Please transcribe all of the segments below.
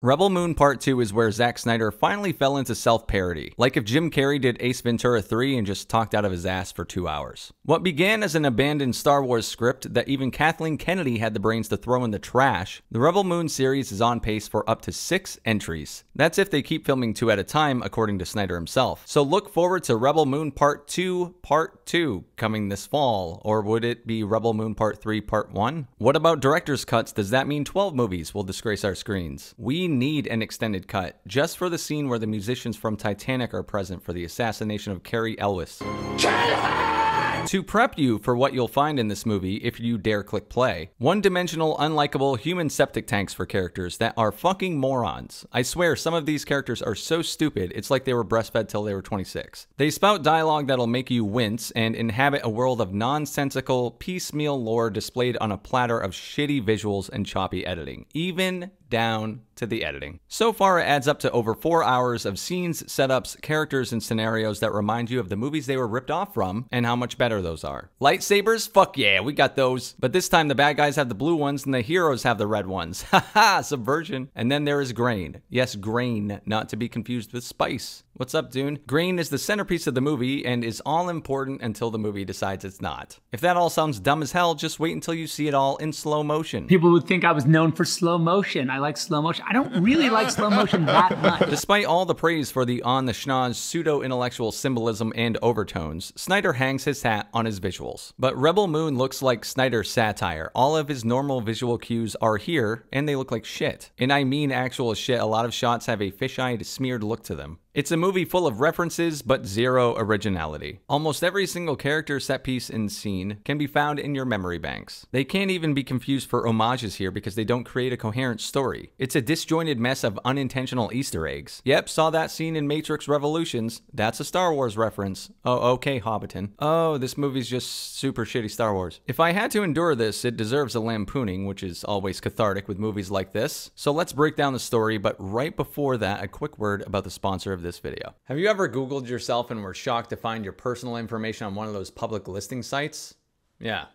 Rebel Moon Part 2 is where Zack Snyder finally fell into self-parody, like if Jim Carrey did Ace Ventura 3 and just talked out of his ass for 2 hours. What began as an abandoned Star Wars script that even Kathleen Kennedy had the brains to throw in the trash, the Rebel Moon series is on pace for up to 6 entries. That's if they keep filming 2 at a time, according to Snyder himself. So look forward to Rebel Moon Part 2 coming this fall, or would it be Rebel Moon Part 3 Part 1? What about director's cuts? Does that mean 12 movies will disgrace our screens? We need an extended cut, just for the scene where the musicians from Titanic are present for the assassination of Carrie Elwes. To prep you for what you'll find in this movie if you dare click play, one-dimensional, unlikable human septic tanks for characters that are fucking morons. I swear, some of these characters are so stupid, it's like they were breastfed till they were 26. They spout dialogue that'll make you wince and inhabit a world of nonsensical, piecemeal lore displayed on a platter of shitty visuals and choppy editing. Even down to the editing. So far, it adds up to over 4 hours of scenes, setups, characters, and scenarios that remind you of the movies they were ripped off from and how much better those are. Lightsabers? Fuck yeah, we got those. But this time the bad guys have the blue ones and the heroes have the red ones. Haha, subversion. And then there is grain. Yes, grain, not to be confused with spice. What's up, Dune? Grain is the centerpiece of the movie and is all important until the movie decides it's not. If that all sounds dumb as hell, just wait until you see it all in slow motion. People would think I was known for slow motion. I like slow motion. I don't really like slow motion that much. Despite all the praise for the on-the-schnoz pseudo-intellectual symbolism and overtones, Snyder hangs his hat on his visuals. But Rebel Moon looks like Snyder's satire. All of his normal visual cues are here, and they look like shit. And I mean actual shit. A lot of shots have a fish-eyed, smeared look to them. It's a movie full of references, but zero originality. Almost every single character, set piece, and scene can be found in your memory banks. They can't even be confused for homages here because they don't create a coherent story. It's a disjointed mess of unintentional Easter eggs. Yep, saw that scene in Matrix Revolutions. That's a Star Wars reference. Oh, okay, Hobbiton. Oh, this movie's just super shitty Star Wars. If I had to endure this, it deserves a lampooning, which is always cathartic with movies like this. So let's break down the story, but right before that, a quick word about the sponsor of this video. Have you ever Googled yourself and were shocked to find your personal information on one of those public listing sites? Yeah,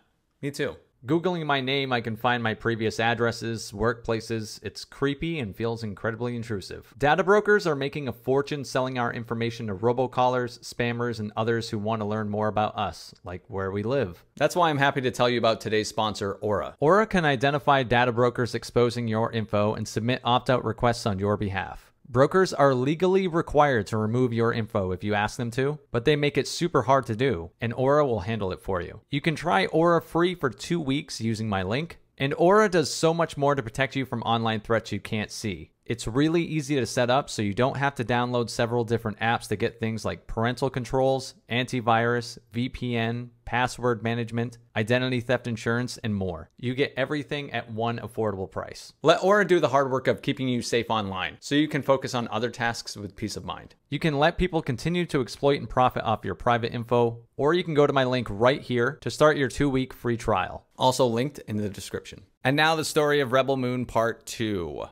me too. Googling my name, I can find my previous addresses, workplaces. It's creepy and feels incredibly intrusive. Data brokers are making a fortune selling our information to robocallers, spammers, and others who want to learn more about us, like where we live. That's why I'm happy to tell you about today's sponsor, Aura. Aura can identify data brokers exposing your info and submit opt-out requests on your behalf. Brokers are legally required to remove your info if you ask them to, but they make it super hard to do, and Aura will handle it for you. You can try Aura free for 2 weeks using my link, and Aura does so much more to protect you from online threats you can't see. It's really easy to set up so you don't have to download several different apps to get things like parental controls, antivirus, VPN, password management, identity theft insurance, and more. You get everything at one affordable price. Let Aura do the hard work of keeping you safe online, so you can focus on other tasks with peace of mind. You can let people continue to exploit and profit off your private info, or you can go to my link right here to start your 2-week free trial. Also linked in the description. And now the story of Rebel Moon Part 2.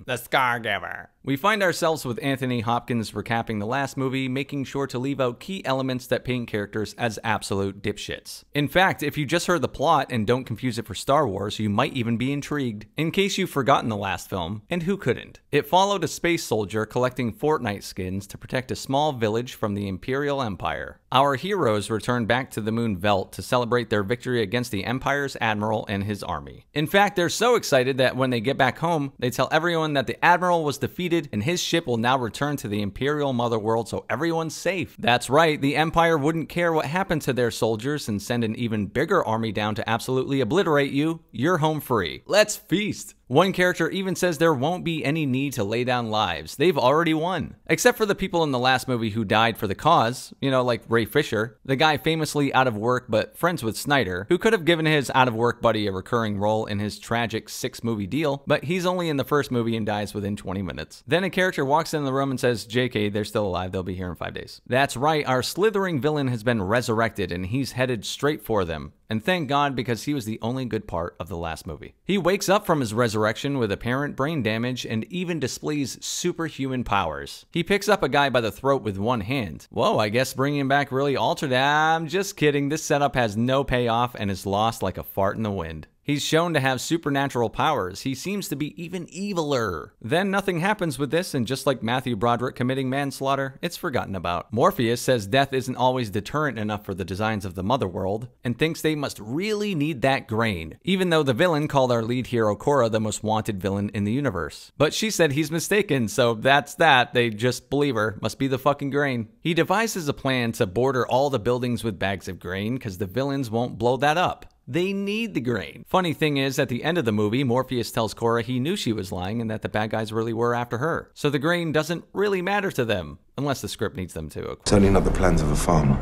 The Scargiver. We find ourselves with Anthony Hopkins recapping the last movie, making sure to leave out key elements that paint characters as absolute dipshits. In fact, if you just heard the plot and don't confuse it for Star Wars, you might even be intrigued. In case you've forgotten the last film, and who couldn't? It followed a space soldier collecting Fortnite skins to protect a small village from the Imperial Empire. Our heroes return back to the Moon Veld to celebrate their victory against the Empire's admiral and his army. In fact, they're so excited that when they get back home, they tell everyone that the admiral was defeated and his ship will now return to the Imperial Motherworld so everyone's safe. That's right, the Empire wouldn't care what happened to their soldiers and send an even bigger army down to absolutely obliterate you. You're home free. Let's feast! One character even says there won't be any need to lay down lives. They've already won. Except for the people in the last movie who died for the cause, you know, like Ray Fisher, the guy famously out of work but friends with Snyder, who could have given his out-of-work buddy a recurring role in his tragic 6-movie deal, but he's only in the first movie and dies within 20 minutes. Then a character walks in the room and says, JK, they're still alive, they'll be here in 5 days. That's right, our slithering villain has been resurrected and he's headed straight for them. And thank God, because he was the only good part of the last movie. He wakes up from his resurrection with apparent brain damage and even displays superhuman powers. He picks up a guy by the throat with one hand. Whoa, I guess bringing him back really altered. I'm just kidding, this setup has no payoff and is lost like a fart in the wind. He's shown to have supernatural powers. He seems to be even eviler. Then nothing happens with this, and just like Matthew Broderick committing manslaughter, it's forgotten about. Morpheus says death isn't always deterrent enough for the designs of the Mother World, and thinks they must really need that grain, even though the villain called our lead hero Korra the most wanted villain in the universe. But she said he's mistaken, so that's that. They just believe her. Must be the fucking grain. He devises a plan to border all the buildings with bags of grain because the villains won't blow that up. They need the grain. Funny thing is, at the end of the movie, Morpheus tells Korra he knew she was lying and that the bad guys really were after her. So the grain doesn't really matter to them, unless the script needs them to. It's only not the plans of a farmer.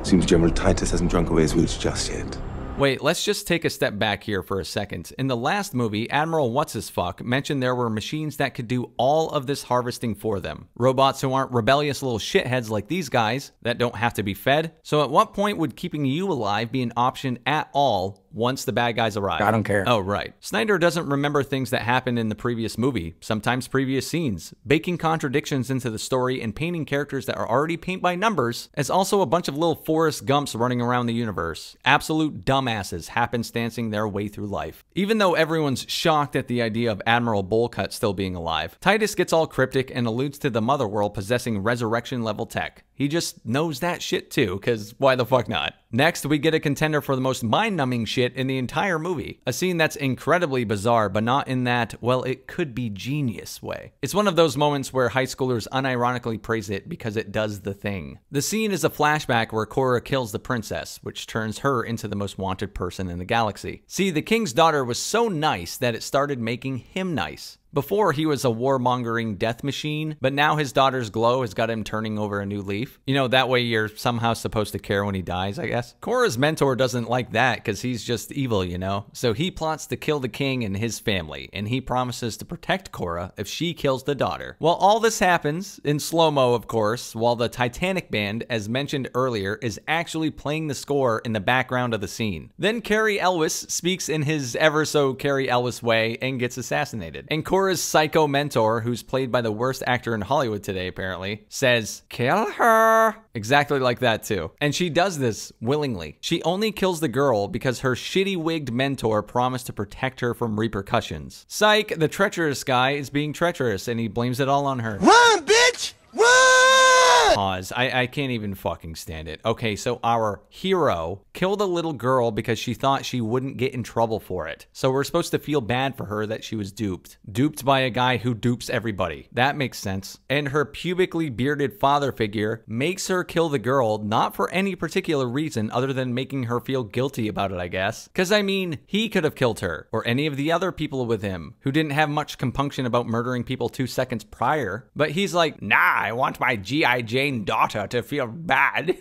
Seems General Titus hasn't drunk away his roots just yet. Wait, let's just take a step back here for a second. In the last movie, Admiral What's-His-Fuck mentioned there were machines that could do all of this harvesting for them. Robots who aren't rebellious little shitheads like these guys that don't have to be fed. So at what point would keeping you alive be an option at all once the bad guys arrive? I don't care. Oh, right. Snyder doesn't remember things that happened in the previous movie, sometimes previous scenes, baking contradictions into the story and painting characters that are already paint by numbers as also a bunch of little Forrest Gumps running around the universe. Absolute dumbasses happenstancing their way through life. Even though everyone's shocked at the idea of Admiral Bullcut still being alive, Titus gets all cryptic and alludes to the Mother World possessing resurrection level tech. He just knows that shit too, because why the fuck not? Next, we get a contender for the most mind-numbing shit in the entire movie. A scene that's incredibly bizarre, but not in that, well, it could be genius way. It's one of those moments where high schoolers unironically praise it because it does the thing. The scene is a flashback where Korra kills the princess, which turns her into the most wanted person in the galaxy. See, the king's daughter was so nice that it started making him nice. Before, he was a warmongering death machine, but now his daughter's glow has got him turning over a new leaf. You know, that way you're somehow supposed to care when he dies, I guess. Korra's mentor doesn't like that because he's just evil, you know? So he plots to kill the king and his family, and he promises to protect Korra if she kills the daughter. Well, all this happens, in slow-mo of course, while the Titanic band, as mentioned earlier, is actually playing the score in the background of the scene. Then Cary Elwes speaks in his ever-so-Cary Elwes way and gets assassinated. And Korra's psycho mentor, who's played by the worst actor in Hollywood today apparently, says, "Kill her." Exactly like that too. And she does this willingly. She only kills the girl because her shitty wigged mentor promised to protect her from repercussions. Psych, the treacherous guy is being treacherous and he blames it all on her. Run, bitch! Run! Pause. I can't even fucking stand it. Okay, so our hero killed a little girl because she thought she wouldn't get in trouble for it. So we're supposed to feel bad for her that she was duped. Duped by a guy who dupes everybody. That makes sense. And her pubically bearded father figure makes her kill the girl, not for any particular reason other than making her feel guilty about it, I guess. Because I mean, he could have killed her, or any of the other people with him, who didn't have much compunction about murdering people 2 seconds prior. But he's like, nah, I want my G.I. Jane daughter to feel bad.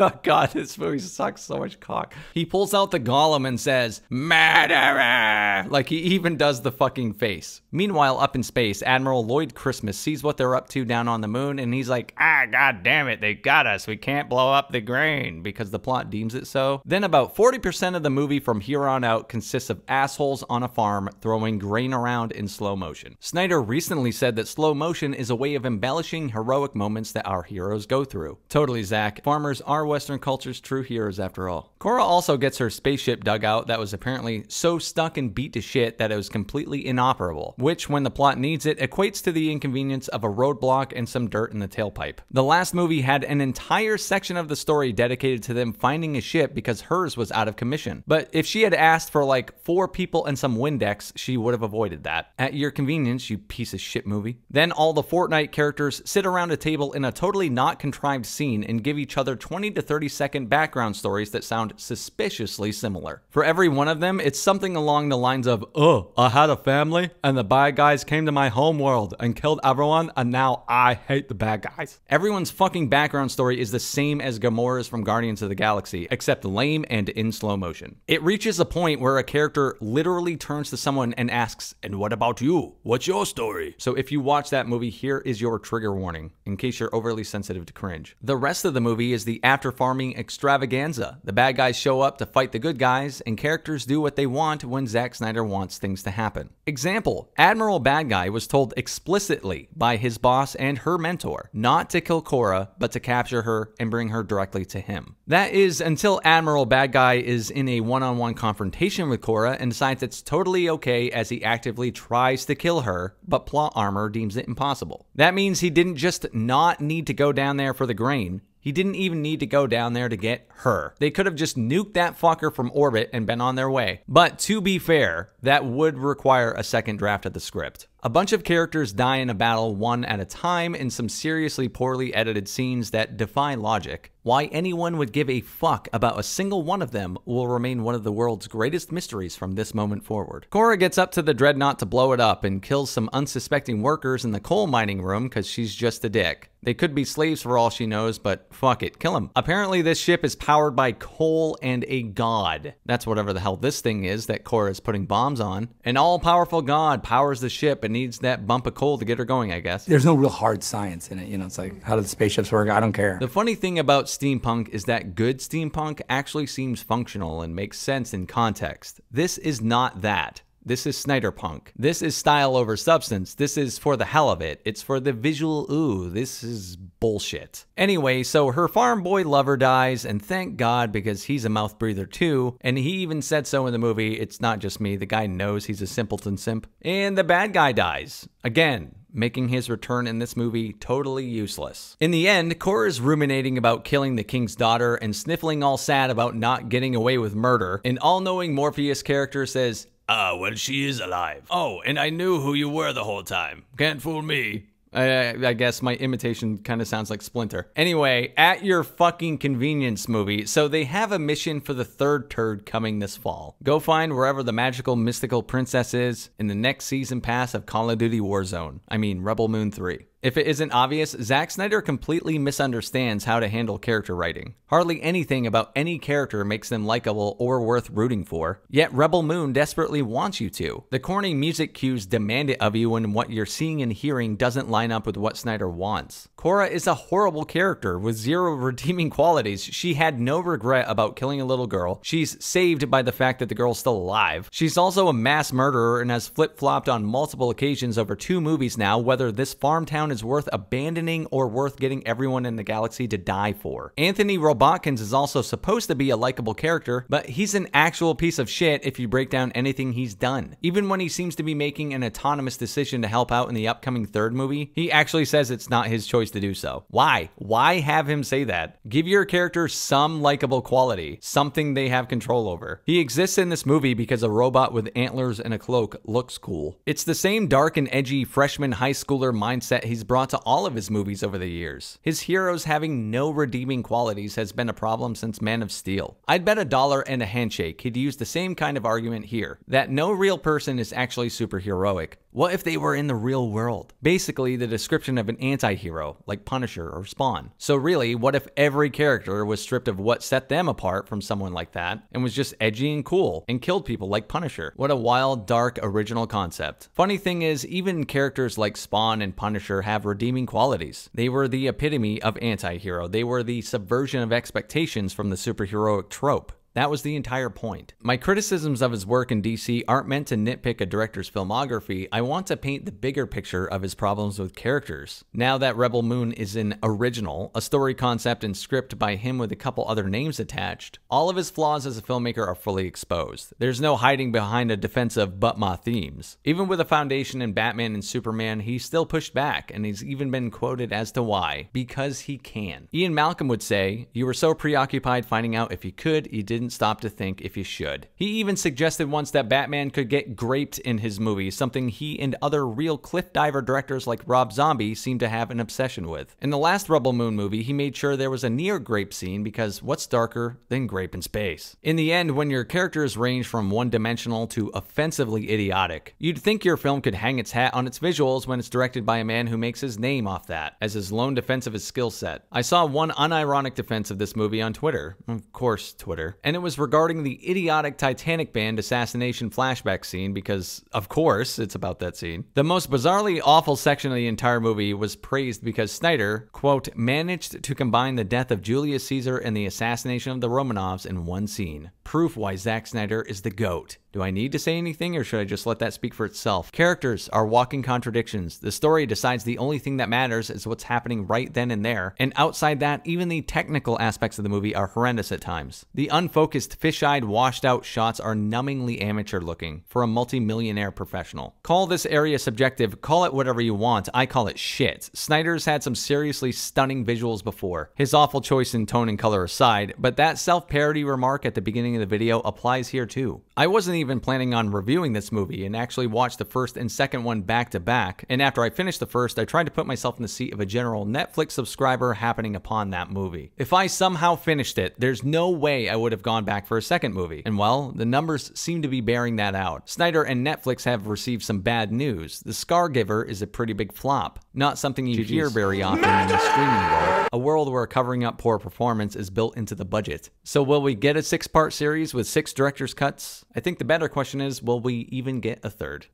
Oh god, this movie sucks so much cock. He pulls out the golem and says, "Murderer!" Like he even does the fucking face. Meanwhile, up in space, Admiral Lloyd Christmas sees what they're up to down on the moon, and he's like, ah, god damn it, they got us. We can't blow up the grain, because the plot deems it so. Then about 40% of the movie from here on out consists of assholes on a farm throwing grain around in slow motion. Snyder recently said that slow motion is a way of embellishing heroic moments that our heroes go through. Totally, Zach. Farmers are Western culture's true heroes after all. Korra also gets her spaceship dug out that was apparently so stuck and beat to shit that it was completely inoperable, which when the plot needs it, equates to the inconvenience of a roadblock and some dirt in the tailpipe. The last movie had an entire section of the story dedicated to them finding a ship because hers was out of commission. But if she had asked for like 4 people and some Windex, she would have avoided that. At your convenience, you piece of shit movie. Then all the Fortnite characters sit around a table in a totally not contrived scene and give each other 20 to 30-second background stories that sound suspiciously similar. For every one of them, it's something along the lines of, "Oh, I had a family and the bad guys came to my home world and killed everyone and now I hate the bad guys." Everyone's fucking background story is the same as Gamora's from Guardians of the Galaxy, except lame and in slow motion. It reaches a point where a character literally turns to someone and asks, "And what about you? What's your story?" So if you watch that movie, here is your trigger warning. in case you're overly sensitive to cringe. The rest of the movie is the after-farming extravaganza. The bad guys show up to fight the good guys, and characters do what they want when Zack Snyder wants things to happen. Example, Admiral Bad Guy was told explicitly by his boss and her mentor not to kill Cora, but to capture her and bring her directly to him. That is until Admiral Bad Guy is in a one-on-one confrontation with Cora and decides it's totally okay as he actively tries to kill her, but plot armor deems it impossible. That means he didn't just not need to go down there for the grain. He didn't even need to go down there to get her. They could have just nuked that fucker from orbit and been on their way. But to be fair, that would require a second draft of the script. A bunch of characters die in a battle one at a time in some seriously poorly edited scenes that defy logic. Why anyone would give a fuck about a single one of them will remain one of the world's greatest mysteries from this moment forward. Cora gets up to the dreadnought to blow it up and kills some unsuspecting workers in the coal mining room because she's just a dick. They could be slaves for all she knows, but fuck it, kill them. Apparently this ship is powered by coal and a god. That's whatever the hell this thing is that Cora is putting bombs on. An all-powerful god powers the ship and needs that bump of coal to get her going, I guess. There's no real hard science in it, you know, it's like, how do the spaceships work? I don't care. The funny thing about steampunk is that good steampunk actually seems functional and makes sense in context. This is not that. This is Snyder punk. This is style over substance. This is for the hell of it. It's for the visual ooh. This is bullshit. Anyway, so her farm boy lover dies, and thank God, because he's a mouth breather too, and he even said so in the movie. It's not just me. The guy knows he's a simpleton simp. And the bad guy dies. Again, making his return in this movie totally useless. In the end, Cora's ruminating about killing the king's daughter and sniffling all sad about not getting away with murder. An all-knowing Morpheus character says, "Ah, well, she is alive. Oh, and I knew who you were the whole time. Can't fool me." I guess my imitation kind of sounds like Splinter. Anyway, at your fucking convenience movie. So they have a mission for the third turd coming this fall. Go find wherever the magical mystical princess is in the next season pass of Call of Duty Warzone. I mean, Rebel Moon 3. If it isn't obvious, Zack Snyder completely misunderstands how to handle character writing. Hardly anything about any character makes them likable or worth rooting for, yet Rebel Moon desperately wants you to. The corny music cues demand it of you when what you're seeing and hearing doesn't line up with what Snyder wants. Cora is a horrible character with zero redeeming qualities. She had no regret about killing a little girl. She's saved by the fact that the girl's still alive. She's also a mass murderer and has flip-flopped on multiple occasions over 2 movies now whether this farm town is worth abandoning or worth getting everyone in the galaxy to die for. Anthony Robotkins is also supposed to be a likable character, but he's an actual piece of shit if you break down anything he's done. Even when he seems to be making an autonomous decision to help out in the upcoming 3rd movie, he actually says it's not his choice to do so. Why? Why have him say that? Give your character some likable quality, something they have control over. He exists in this movie because a robot with antlers and a cloak looks cool. It's the same dark and edgy freshman high schooler mindset he's brought to all of his movies over the years. His heroes having no redeeming qualities has been a problem since Man of Steel. I'd bet $1 and a handshake he'd use the same kind of argument here, that no real person is actually superheroic. What if they were in the real world? Basically, the description of an anti-hero, like Punisher or Spawn. So really, what if every character was stripped of what set them apart from someone like that, and was just edgy and cool, and killed people like Punisher? What a wild, dark, original concept. Funny thing is, even characters like Spawn and Punisher have redeeming qualities. They were the epitome of anti-hero. They were the subversion of expectations from the superheroic trope. That was the entire point. My criticisms of his work in DC aren't meant to nitpick a director's filmography. I want to paint the bigger picture of his problems with characters. Now that Rebel Moon is an original, a story concept and script by him with a couple other names attached, all of his flaws as a filmmaker are fully exposed. There's no hiding behind a defense of but my themes. Even with a foundation in Batman and Superman, he still pushed back, and he's even been quoted as to why. Because he can. Ian Malcolm would say, "You were so preoccupied finding out if you could, you didn't stop to think if you should." He even suggested once that Batman could get graped in his movie, something he and other real cliff diver directors like Rob Zombie seem to have an obsession with. In the last Rebel Moon movie, he made sure there was a near grape scene because what's darker than grape in space? In the end, when your characters range from one-dimensional to offensively idiotic, you'd think your film could hang its hat on its visuals when it's directed by a man who makes his name off that, as his lone defense of his skill set. I saw one unironic defense of this movie on Twitter. Of course, Twitter. and it was regarding the idiotic Titanic band assassination flashback scene because, of course, it's about that scene. The most bizarrely awful section of the entire movie was praised because Snyder, quote, managed to combine the death of Julius Caesar and the assassination of the Romanovs in one scene. Proof why Zack Snyder is the GOAT. Do I need to say anything, or should I just let that speak for itself? Characters are walking contradictions. The story decides the only thing that matters is what's happening right then and there, and outside that, even the technical aspects of the movie are horrendous at times. The unfocused, fish-eyed, washed-out shots are numbingly amateur-looking for a multi-millionaire professional. Call this area subjective, call it whatever you want, I call it shit. Snyder's had some seriously stunning visuals before, his awful choice in tone and color aside, but that self-parody remark at the beginning of the video applies here too. I wasn't even planning on reviewing this movie and actually watched the first and second one back to back, and after I finished the first, I tried to put myself in the seat of a general Netflix subscriber happening upon that movie. If I somehow finished it, there's no way I would have gone back for a second movie, and well, the numbers seem to be bearing that out. Snyder and Netflix have received some bad news. The Scargiver is a pretty big flop, not something you hear very often in the streaming world, a world where covering up poor performance is built into the budget. So will we get a 6-part series with 6 director's cuts? I think the better question is, will we even get a third?